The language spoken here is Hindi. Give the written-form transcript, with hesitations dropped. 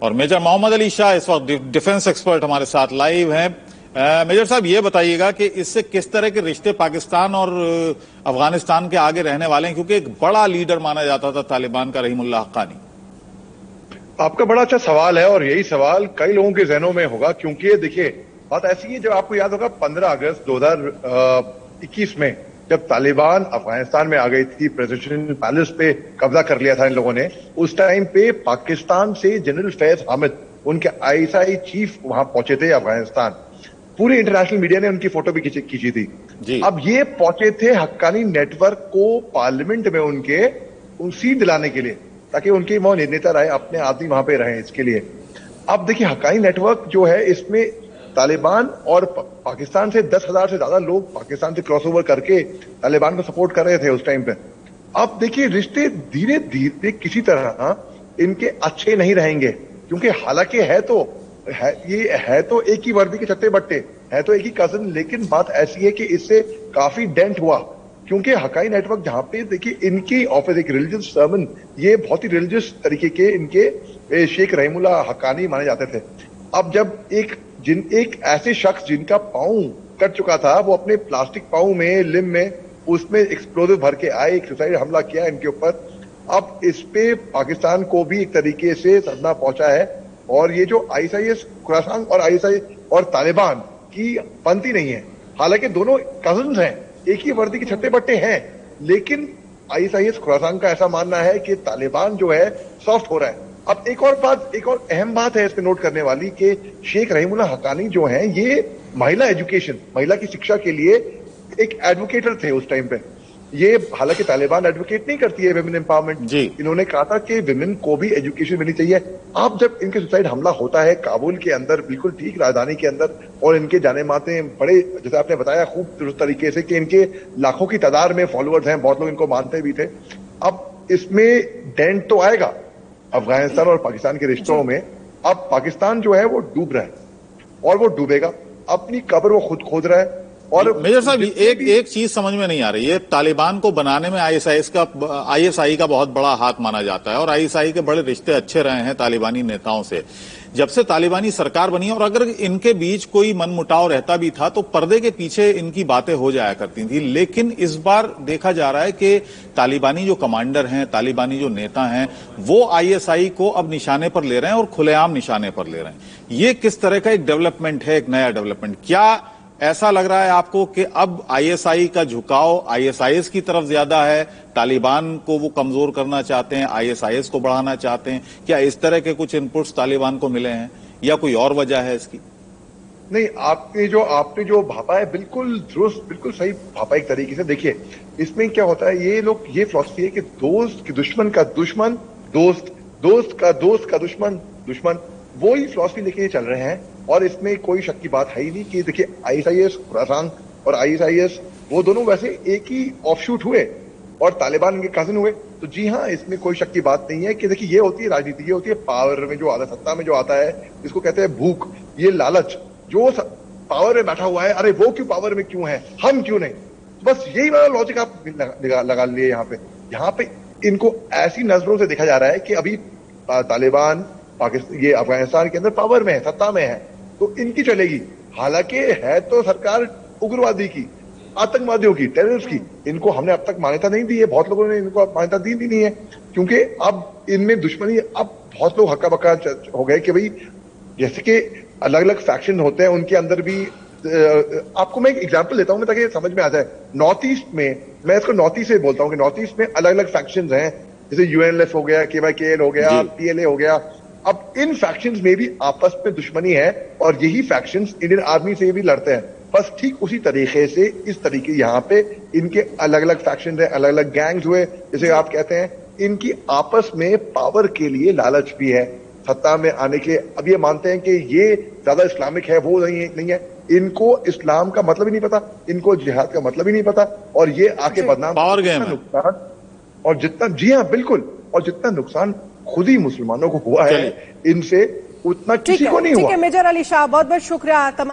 और मेजर मोहम्मद अली शाह इस वक्त डिफेंस एक्सपर्ट हमारे साथ लाइव हैं। मेजर साहब, ये बताइएगा कि इससे किस तरह के रिश्ते पाकिस्तान और अफगानिस्तान के आगे रहने वाले हैं, क्योंकि एक बड़ा लीडर माना जाता था तालिबान का रहीमुल्लाह हक्कानी। आपका बड़ा अच्छा सवाल है और यही सवाल कई लोगों के जहनों में होगा, क्योंकि देखिए बात ऐसी है, जब आपको याद होगा 15 अगस्त 2021 में जब तालिबान अफगानिस्तान में आ गई थी, प्रेसिडेंशियल पैलेस पे कब्जा कर लिया था इन लोगों ने। उस टाइम पे पाकिस्तान से जनरल फैज हामिद, उनके आईएसआई चीफ, वहां पहुंचे थे अफगानिस्तान। पूरी इंटरनेशनल मीडिया ने उनकी फोटो भी खींची थी जी। अब ये पहुंचे थे हक्कानी नेटवर्क को पार्लियामेंट में उनके सीट दिलाने के लिए, ताकि उनके वो नेता रहे, अपने आदमी वहां पे रहे, इसके लिए। अब देखिए हक्कानी नेटवर्क जो है, इसमें तालिबान और पाकिस्तान से 10,000 से ज्यादा लोग पाकिस्तान से क्रॉस ओवर करके तालिबान को सपोर्ट कर रहे थे उस टाइम पे। अब देखिए रिश्ते धीरे धीरे किसी तरह इनके अच्छे नहीं रहेंगे, क्योंकि हालांकि ये है तो एक ही वर्दी के चट्टे बट्टे, है तो एक ही कजन, लेकिन बात ऐसी है कि इससे काफी डेंट हुआ। क्योंकि हक्कानी नेटवर्क जहां पे देखिए इनकी ऑफिस एक रिलीजियस सर्मन, ये बहुत ही रिलीजियस तरीके के इनके शेख रहीमुल्लाह हक्कानी माने जाते थे। अब जब एक ऐसे शख्स जिनका पांव कट चुका था, वो अपने प्लास्टिक पांव में, लिम में, उसमें एक्सप्लोजिव भर के आए, एक सुसाइड हमला किया इनके ऊपर। अब इस पे पाकिस्तान को भी एक तरीके से सदमा पहुंचा है। और ये जो आईएसआईएस खुरासान और आईएसआई और तालिबान की बनती नहीं है, हालांकि दोनों कजन्स हैं, एक ही वर्दी के छत्ते बट्टे हैं, लेकिन आईएसआईएस खुरासान का ऐसा मानना है कि तालिबान जो है सॉफ्ट हो रहा है। अब एक और अहम बात है इसमें नोट करने वाली, कि शेख रहीमुल्लाह हक्कानी जो हैं, ये महिला एजुकेशन, महिला की शिक्षा के लिए एक एडवोकेटर थे उस टाइम पे। ये हालांकि तालिबान एडवोकेट नहीं करती है विमेन एम्पावरमेंट, इन्होंने कहा था कि विमेन को भी एजुकेशन मिलनी चाहिए। अब जब इनके सुसाइड हमला होता है काबुल के अंदर, बिल्कुल ठीक राजधानी के अंदर, और इनके जाने माते बड़े, जैसे आपने बताया खूब दुरुस्त तरीके से, कि इनके लाखों की तादाद में फॉलोअर्स हैं, बहुत लोग इनको मानते भी थे। अब इसमें डेंट तो आएगा अफगानिस्तान और पाकिस्तान के रिश्तों में। अब पाकिस्तान जो है वो डूब रहा है और वो डूबेगा, अपनी कब्र वो खुद खोद रहा है। और मेजर साहब, एक चीज समझ में नहीं आ रही है, तालिबान को बनाने में आईएसआई का बहुत बड़ा हाथ माना जाता है, और आईएसआई के बड़े रिश्ते अच्छे रहे हैं तालिबानी नेताओं से जब से तालिबानी सरकार बनी है। और अगर इनके बीच कोई मनमुटाव रहता भी था तो पर्दे के पीछे इनकी बातें हो जाया करती थी। लेकिन इस बार देखा जा रहा है कि तालिबानी जो कमांडर हैं, तालिबानी जो नेता हैं, वो आईएसआई को अब निशाने पर ले रहे हैं और खुलेआम निशाने पर ले रहे हैं। ये किस तरह का एक डेवलपमेंट है, एक नया डेवलपमेंट? क्या ऐसा लग रहा है आपको कि अब आईएसआई का झुकाव आईएसआईएस की तरफ ज्यादा है, तालिबान को वो कमजोर करना चाहते हैं, आईएसआईएस को बढ़ाना चाहते हैं? क्या इस तरह के कुछ इनपुट्स तालिबान को मिले हैं, या कोई और वजह है इसकी? नहीं, आपने जो भापा है बिल्कुल दुरुस्त, बिल्कुल सही भापा एक तरीके से। देखिए इसमें क्या होता है, ये फिलॉसफी है कि दोस्त के दुश्मन का दुश्मन दोस्त, दोस्त का दोस्त का दुश्मन दुश्मन, वो ही फिलॉसफी लेके चल रहे हैं। और इसमें कोई शक की बात है ही नहीं कि देखिए आईएसआईएस खुरासान और आईएसआईएस वो दोनों वैसे एक ही ऑफशूट हुए और तालिबान के कजिन हुए। तो जी हाँ, इसमें कोई शक की बात नहीं है कि देखिए ये होती है राजनीति, ये होती है पावर में जो आता है, सत्ता में जो आता है, इसको कहते हैं भूख, ये लालच। जो पावर में बैठा हुआ है, अरे वो क्यों पावर में क्यों है, हम क्यों नहीं? बस यही वाला लॉजिक आप लगा लिए यहाँ पे इनको ऐसी नजरों से देखा जा रहा है कि अभी तालिबान पाकिस्तान, ये अफगानिस्तान के अंदर पावर में है, सत्ता में है, तो इनकी चलेगी। हालांकि है तो सरकार उग्रवादी की, आतंकवादियों की, टेररिस्ट की, इनको हमने अब तक मान्यता नहीं दी है, बहुत लोगों ने इनको मान्यता दी भी नहीं है, क्योंकि अब इनमें दुश्मनी, अब बहुत लोग हक्का बक्का हो गए कि भाई, जैसे कि अलग अलग फैक्शन होते हैं उनके अंदर भी। आपको मैं एक एग्जाम्पल देता हूँ ताकि समझ में आ जाए। नॉर्थ ईस्ट में, मैं इसको नॉर्थ ईस्ट से बोलता हूँ कि नॉर्थ ईस्ट में अलग अलग फैक्शन हैं, जैसे यूएनएलएफ हो गया, केवाईकेएल हो गया, पीएलए हो गया। अब इन फैक्शंस में भी आपस में दुश्मनी है, और यही फैक्शंस इंडियन आर्मी से भी लड़ते हैं। बस ठीक उसी तरीके से इस तरीके यहाँ पे इनके अलग अलग फैक्शंस हैं, अलग अलग गैंग्स हुए, जैसे आप कहते हैं। इनकी आपस में पावर के लिए लालच भी है, सत्ता में आने के। अब ये मानते हैं कि ये ज्यादा इस्लामिक है, वो नहीं है। इनको इस्लाम का मतलब ही नहीं पता, इनको जिहाद का मतलब ही नहीं पता, और ये आके बदनाम पावर गेम नुकसान, और जितना, जी हाँ बिल्कुल, और जितना नुकसान खुद ही मुसलमानों को हुआ है इनसे, उतना किसी को नहीं हुआ। ठीक है मेजर अली शाह, बहुत बहुत शुक्रिया।